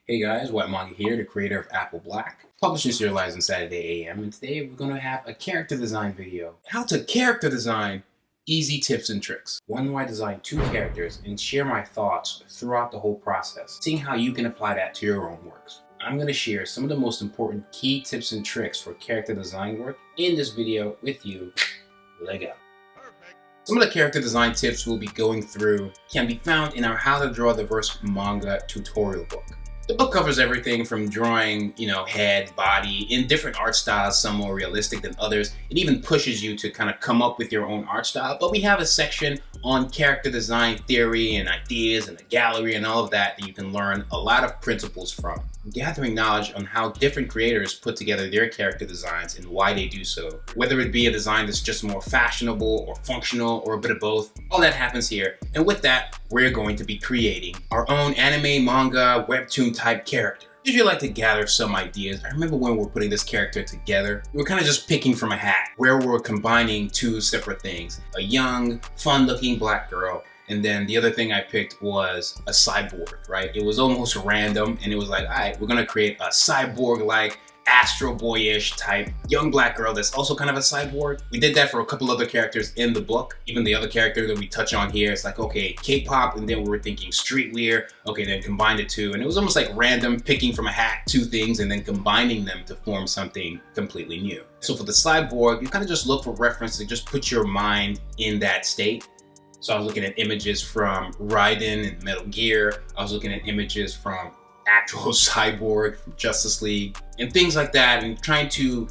Hey guys, White Manga here, the creator of Apple Black. Publishing serialized on Saturday AM, and today we're going to have a character design video. How to character design, easy tips and tricks. One where I design two characters and share my thoughts throughout the whole process, seeing how you can apply that to your own works. I'm going to share some of the most important key tips and tricks for character design work in this video with you. Let's go. Some of the character design tips we'll be going through can be found in our How to Draw Diverse Manga tutorial book. The book covers everything from drawing, head, body, in different art styles, some more realistic than others. It even pushes you to kind of come up with your own art style. But we have a section on character design theory and ideas and a gallery and all of that that you can learn a lot of principles from. Gathering knowledge on how different creators put together their character designs and why they do so. Whether it be a design that's just more fashionable or functional or a bit of both, all that happens here. And with that, we're going to be creating our own anime, manga, webtoon type character. Usually like to gather some ideas. I remember when we were putting this character together, we were kind of just picking from a hat where we're combining two separate things. A young, fun-looking black girl, and then the other thing I picked was a cyborg, right? It was almost random, and it was like, all right, we're gonna create a cyborg-like, Astro Boy-ish type young black girl that's also kind of a cyborg. We did that for a couple other characters in the book. Even the other character that we touch on here, it's like, okay, K-pop, and then we were thinking streetwear. Okay, then combined the two, and it was almost like random picking from a hat two things and then combining them to form something completely new. So for the cyborg, you kind of just look for reference to just put your mind in that state. So I was looking at images from Raiden and Metal Gear. I was looking at images from actual Cyborg from Justice League and things like that, and trying to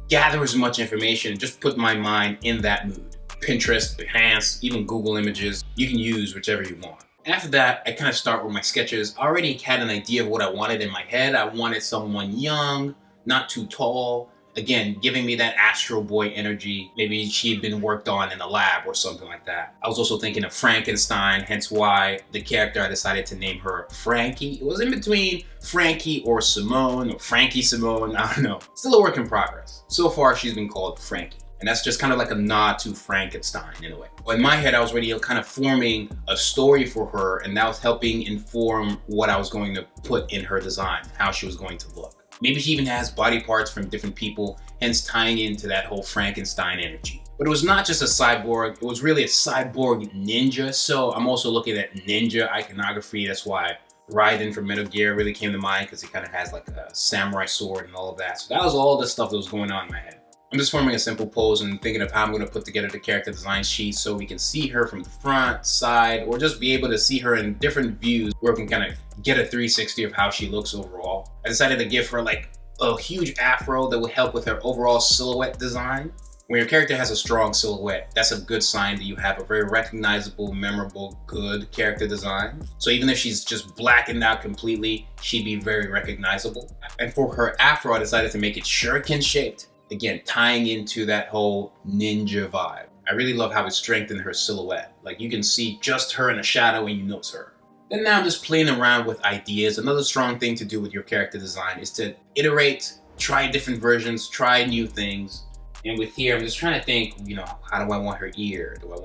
gather as much information, just put my mind in that mood. Pinterest, Behance, even Google Images, you can use whichever you want. After that, I kind of start with my sketches. I already had an idea of what I wanted in my head. I wanted someone young, not too tall. Again, giving me that Astro Boy energy. Maybe she had been worked on in a lab or something like that. I was also thinking of Frankenstein, hence why the character I decided to name her Frankie. It was in between Frankie or Simone, or Frankie Simone, I don't know. Still a work in progress. So far, she's been called Frankie. And that's just kind of like a nod to Frankenstein in a way. But in my head, I was already kind of forming a story for her, and that was helping inform what I was going to put in her design, how she was going to look. Maybe she even has body parts from different people, hence tying into that whole Frankenstein energy. But it was not just a cyborg, it was really a cyborg ninja. So I'm also looking at ninja iconography. That's why Raiden from Metal Gear really came to mind, because he kind of has like a samurai sword and all of that. So that was all the stuff that was going on in my head. I'm just forming a simple pose and thinking of how I'm going to put together the character design sheet so we can see her from the front, side, or just be able to see her in different views where we can kind of get a 360 of how she looks overall. I decided to give her like a huge afro that would help with her overall silhouette design. When your character has a strong silhouette, that's a good sign that you have a very recognizable, memorable, good character design. So even if she's just blackened out completely, she'd be very recognizable. And for her afro, I decided to make it shuriken shaped. Again, tying into that whole ninja vibe. I really love how it strengthened her silhouette. Like you can see just her in a shadow and you notice her. Then now I'm just playing around with ideas. Another strong thing to do with your character design is to iterate, try different versions, try new things. And with here, I'm just trying to think, how do I want her ear? What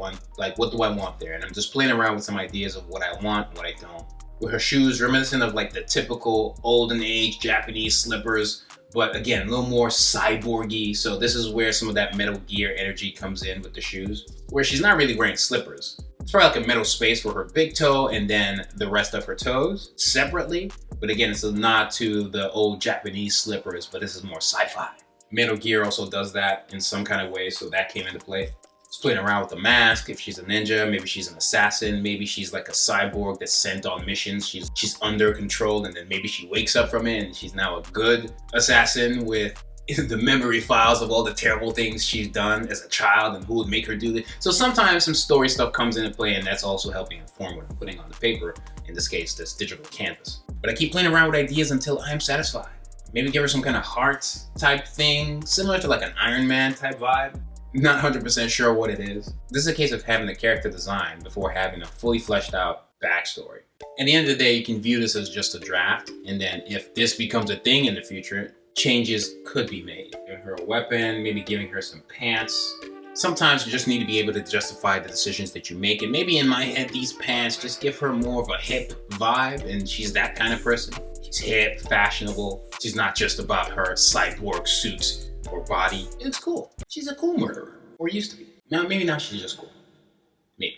do I want there? And I'm just playing around with some ideas of what I want, what I don't. With her shoes, reminiscent of like the typical olden age Japanese slippers, but again, a little more cyborgy. So this is where some of that Metal Gear energy comes in with the shoes, where she's not really wearing slippers. It's probably like a metal space for her big toe and then the rest of her toes separately. But again, it's a nod to the old Japanese slippers, but this is more sci-fi. Metal Gear also does that in some kind of way, so that came into play. It's playing around with the mask. If she's a ninja, maybe she's an assassin, maybe she's like a cyborg that's sent on missions. She's under control, and then maybe she wakes up from it and she's now a good assassin with the memory files of all the terrible things she's done as a child and who would make her do it. So sometimes some story stuff comes into play, and that's also helping inform what I'm putting on the paper, in this case, this digital canvas. But I keep playing around with ideas until I'm satisfied. Maybe give her some kind of heart type thing, similar to like an Iron Man type vibe. Not 100% sure what it is. This is a case of having the character design before having a fully fleshed out backstory. At the end of the day, you can view this as just a draft, and then if this becomes a thing in the future, changes could be made. Giving her a weapon, maybe giving her some pants, Sometimes you just need to be able to justify the decisions that you make. And maybe in my head, these pants just give her more of a hip vibe, and she's that kind of person. She's hip, fashionable. She's not just about her cyborg suits or body. It's cool. She's a cool murderer, or used to be. Now, maybe now she's just cool. Maybe.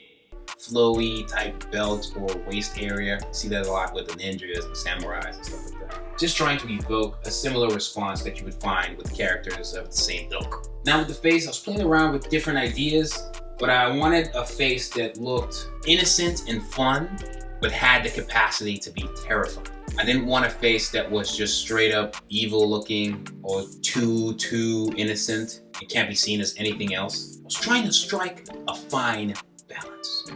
Flowy type belt or waist area. See that a lot with the ninjas and samurais and stuff like that. Just trying to evoke a similar response that you would find with characters of the same ilk. Now with the face, I was playing around with different ideas, but I wanted a face that looked innocent and fun, but had the capacity to be terrifying. I didn't want a face that was just straight up evil looking or too innocent. It can't be seen as anything else. I was trying to strike a fine balance.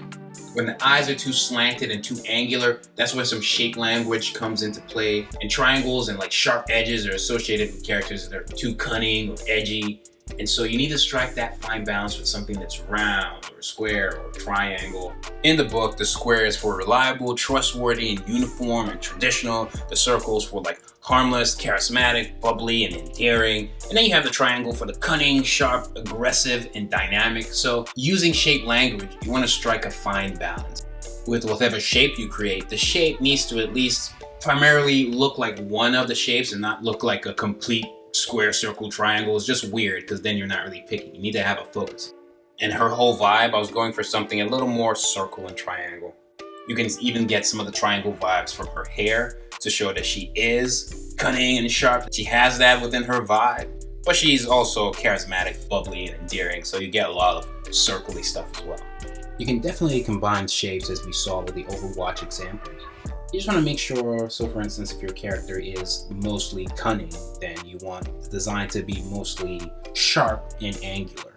When the eyes are too slanted and too angular, that's where some shape language comes into play. And triangles and like sharp edges are associated with characters that are too cunning or edgy. And so you need to strike that fine balance with something that's round or square or triangle. In the book, the square is for reliable, trustworthy, and uniform and traditional. The circles for like harmless, charismatic, bubbly, and endearing. And then you have the triangle for the cunning, sharp, aggressive, and dynamic. So using shape language, you want to strike a fine balance. With whatever shape you create, the shape needs to at least primarily look like one of the shapes and not look like a complete square, circle, triangle. Is just weird because then you're not really picking. You need to have a focus. And her whole vibe, I was going for something a little more circle and triangle. You can even get some of the triangle vibes from her hair to show that she is cunning and sharp. She has that within her vibe, but she's also charismatic, bubbly, and endearing. So you get a lot of circly stuff as well. You can definitely combine shapes as we saw with the Overwatch examples. You just want to make sure, so for instance, if your character is mostly cunning, then you want the design to be mostly sharp and angular.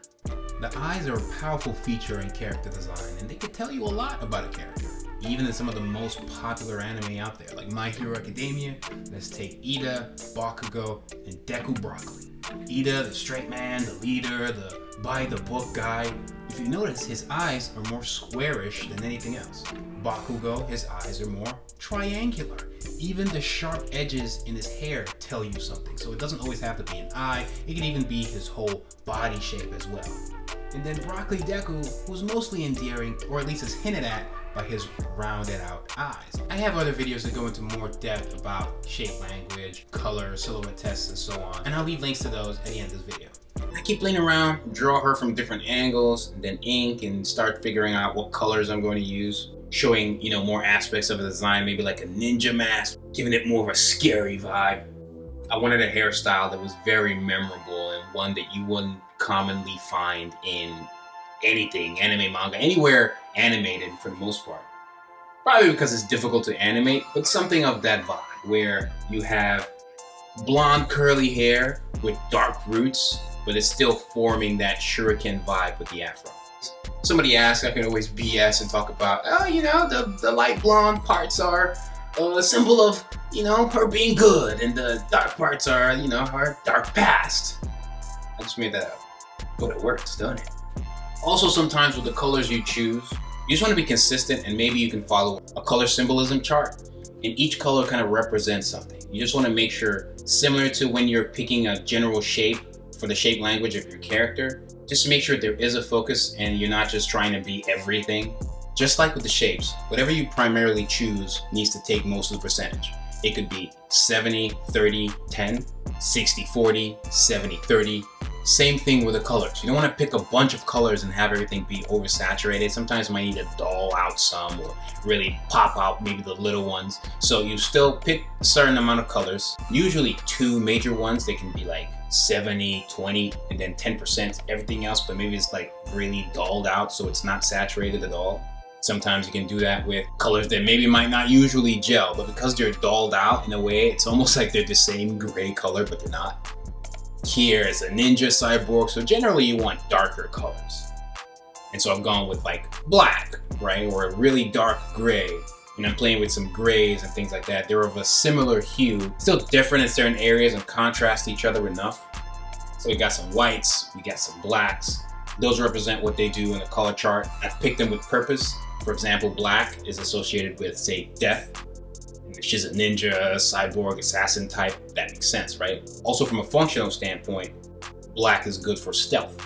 The eyes are a powerful feature in character design, and they can tell you a lot about a character. Even in some of the most popular anime out there, like My Hero Academia, let's take Ida, Bakugo, and Deku Broccoli. Ida, the straight man, the leader, the by-the-book guy. If you notice, his eyes are more squarish than anything else. Bakugo, his eyes are more triangular. Even the sharp edges in his hair tell you something. So it doesn't always have to be an eye, it can even be his whole body shape as well. And then Broccoli Deku, who's mostly endearing, or at least is hinted at by his rounded out eyes. I have other videos that go into more depth about shape language, color, silhouette tests, and so on. And I'll leave links to those at the end of this video. I keep playing around, draw her from different angles, and then ink and start figuring out what colors I'm going to use. Showing, more aspects of the design, maybe like a ninja mask, giving it more of a scary vibe. I wanted a hairstyle that was very memorable and one that you wouldn't commonly find in anything, anime, manga, anywhere animated for the most part. Probably because it's difficult to animate, but something of that vibe where you have blonde curly hair with dark roots, but it's still forming that shuriken vibe with the afro. Somebody asked, I can always BS and talk about, the light blonde parts are a symbol of, her being good, and the dark parts are, her dark past. I just made that up. But it works, doesn't it? Also, sometimes with the colors you choose, you just want to be consistent, and maybe you can follow a color symbolism chart, and each color kind of represents something. You just want to make sure, similar to when you're picking a general shape for the shape language of your character, just to make sure there is a focus and you're not just trying to be everything. Just like with the shapes, whatever you primarily choose needs to take most of the percentage. It could be 70, 30, 10, 60, 40, 70, 30. Same thing with the colors. You don't want to pick a bunch of colors and have everything be oversaturated. Sometimes you might need to dull out some or really pop out maybe the little ones. So you still pick a certain amount of colors, usually two major ones. They can be like 70, 20, and then 10% everything else, but maybe it's like really dulled out so it's not saturated at all. Sometimes you can do that with colors that maybe might not usually gel, but because they're dulled out in a way, it's almost like they're the same gray color, but they're not. Here is a ninja cyborg, so generally you want darker colors. And so I've gone with like black, right? Or a really dark gray. And I'm playing with some grays and things like that. They're of a similar hue, still different in certain areas and contrast each other enough. So we got some whites, we got some blacks. Those represent what they do in the color chart. I've picked them with purpose. For example, black is associated with, say, death. If she's a ninja, cyborg, assassin type, that makes sense, right? Also from a functional standpoint, black is good for stealth.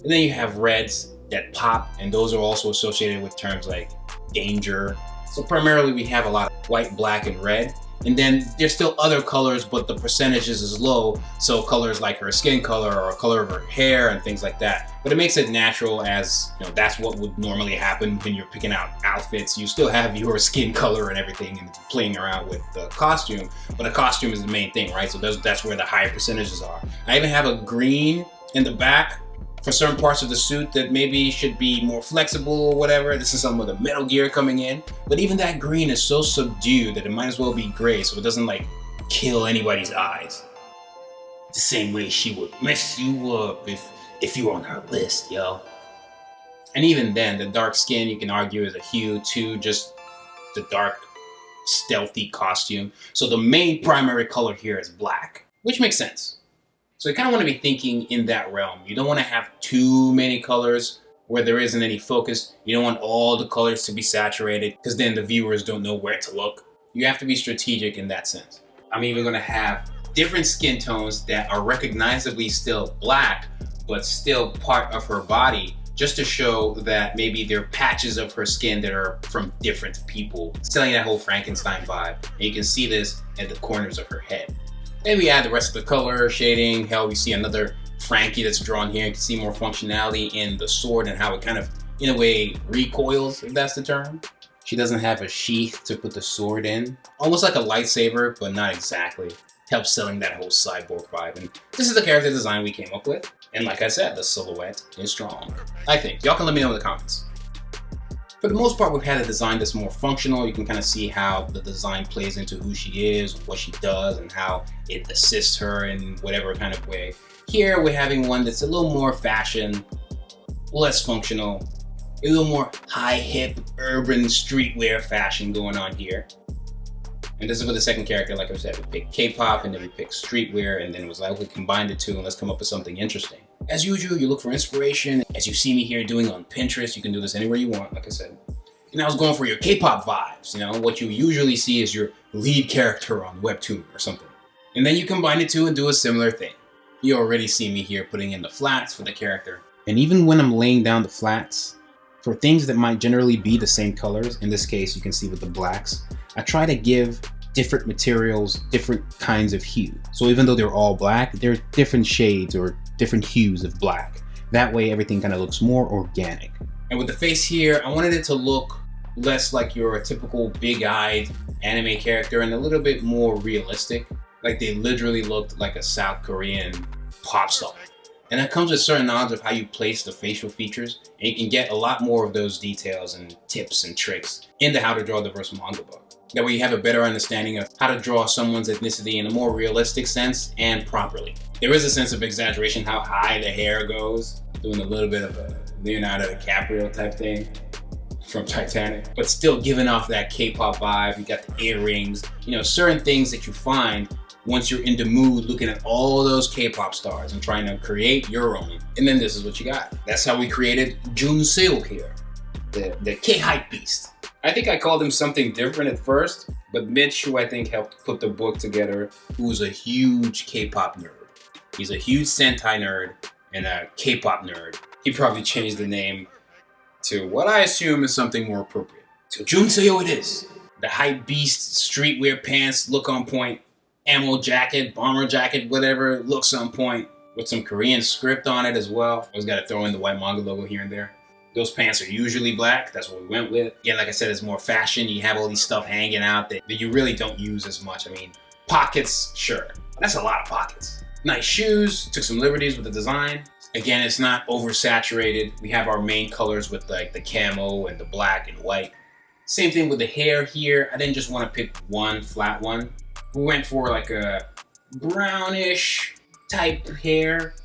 And then you have reds that pop, and those are also associated with terms like danger. So primarily we have a lot of white, black, and red. And then there's still other colors, but the percentages is low. So colors like her skin color or color of her hair and things like that. But it makes it natural, as you know, that's what would normally happen when you're picking out outfits. You still have your skin color and everything and playing around with the costume, but the costume is the main thing, right? So that's where the higher percentages are. I even have a green in the back for certain parts of the suit that maybe should be more flexible or whatever. This is some of the Metal Gear coming in. But even that green is so subdued that it might as well be gray, so it doesn't like kill anybody's eyes. The same way she would mess you up if you were on her list, yo. And even then, the dark skin you can argue is a hue to just the dark, stealthy costume. So the main primary color here is black, which makes sense. So you kind of want to be thinking in that realm. You don't want to have too many colors where there isn't any focus. You don't want all the colors to be saturated, because then the viewers don't know where to look. You have to be strategic in that sense. I'm even going to have different skin tones that are recognizably still black, but still part of her body, just to show that maybe there are patches of her skin that are from different people, selling that whole Frankenstein vibe. And you can see this at the corners of her head. Then we add the rest of the color, shading. Hell, we see another Frankie that's drawn here. You can see more functionality in the sword and how it kind of, in a way, recoils, if that's the term. She doesn't have a sheath to put the sword in. Almost like a lightsaber, but not exactly. Helps selling that whole cyborg vibe. And this is the character design we came up with. And like I said, the silhouette is strong, I think. Y'all can let me know in the comments. For the most part, we've had a design that's more functional. You can kind of see how the design plays into who she is, what she does, and how it assists her in whatever kind of way. Here, we're having one that's a little more fashion, less functional, a little more high hip, urban streetwear fashion going on here. And this is for the second character. Like I said, we picked K-pop, and then we picked streetwear, and then it was like, we combined the two and let's come up with something interesting. As usual, you look for inspiration. As you see me here doing on Pinterest, you can do this anywhere you want, like I said. And I was going for your K-pop vibes, you know, what you usually see is your lead character on Webtoon or something. And then you combine the two and do a similar thing. You already see me here putting in the flats for the character. And even when I'm laying down the flats, for things that might generally be the same colors, in this case you can see with the blacks, I try to give different materials different kinds of hue. So even though they're all black, they're different shades or different hues of black. That way everything kind of looks more organic. And with the face here, I wanted it to look less like your typical big-eyed anime character and a little bit more realistic. Like they literally looked like a South Korean pop star. And that comes with certain knowledge of how you place the facial features, and you can get a lot more of those details and tips and tricks in the How to Draw Diverse Manga book. That way you have a better understanding of how to draw someone's ethnicity in a more realistic sense and properly. There is a sense of exaggeration how high the hair goes, doing a little bit of a Leonardo DiCaprio type thing from Titanic, but still giving off that K-pop vibe. You got the earrings, you know, certain things that you find once you're in the mood looking at all those K-pop stars and trying to create your own. And then this is what you got. That's how we created Junseo here, the K-hype beast. I think I called him something different at first, but Mitch, who I think helped put the book together, who's a huge K-pop nerd. He's a huge Sentai nerd and a K-pop nerd. He probably changed the name to what I assume is something more appropriate. So Junseo it is. The hype beast, streetwear pants, look on point, ammo jacket, bomber jacket, whatever, looks on point, with some Korean script on it as well. Always gotta throw in the white manga logo here and there. Those pants are usually black, that's what we went with. Again, like I said, it's more fashion. You have all these stuff hanging out that you really don't use as much. I mean, pockets, sure. That's a lot of pockets. Nice shoes, took some liberties with the design. Again, it's not oversaturated. We have our main colors with like the camo and the black and white. Same thing with the hair here. I didn't just want to pick one flat one. We went for like a brownish type hair,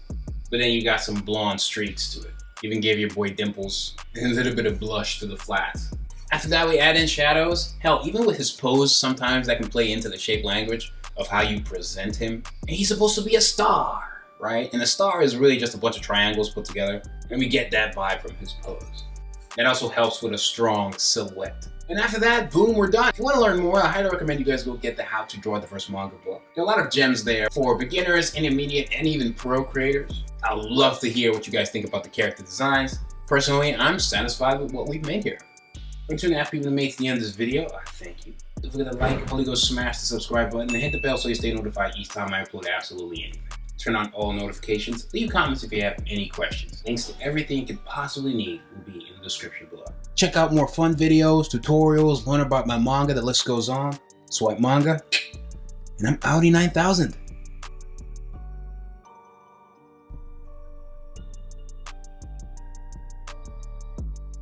but then you got some blonde streaks to it. Even gave your boy dimples and a little bit of blush to the flats. After that, we add in shadows. Hell, even with his pose, sometimes that can play into the shape language of how you present him. And he's supposed to be a star, right? And a star is really just a bunch of triangles put together, and we get that vibe from his pose. It also helps with a strong silhouette. And after that, boom, we're done. If you want to learn more, I highly recommend you guys go get the How to Draw the First Manga book. There are a lot of gems there for beginners, intermediate, and even pro creators. I'd love to hear what you guys think about the character designs. Personally, I'm satisfied with what we've made here. For 2.5 people that made it to the end of this video, thank you. Don't forget to like, probably go smash the subscribe button, and hit the bell so you stay notified each time I upload absolutely anything. Turn on all notifications. Leave comments if you have any questions. Links to everything you could possibly need will be in the description below. Check out more fun videos, tutorials, learn about my manga, the list goes on. Swipe Manga, and I'm Audi 9000.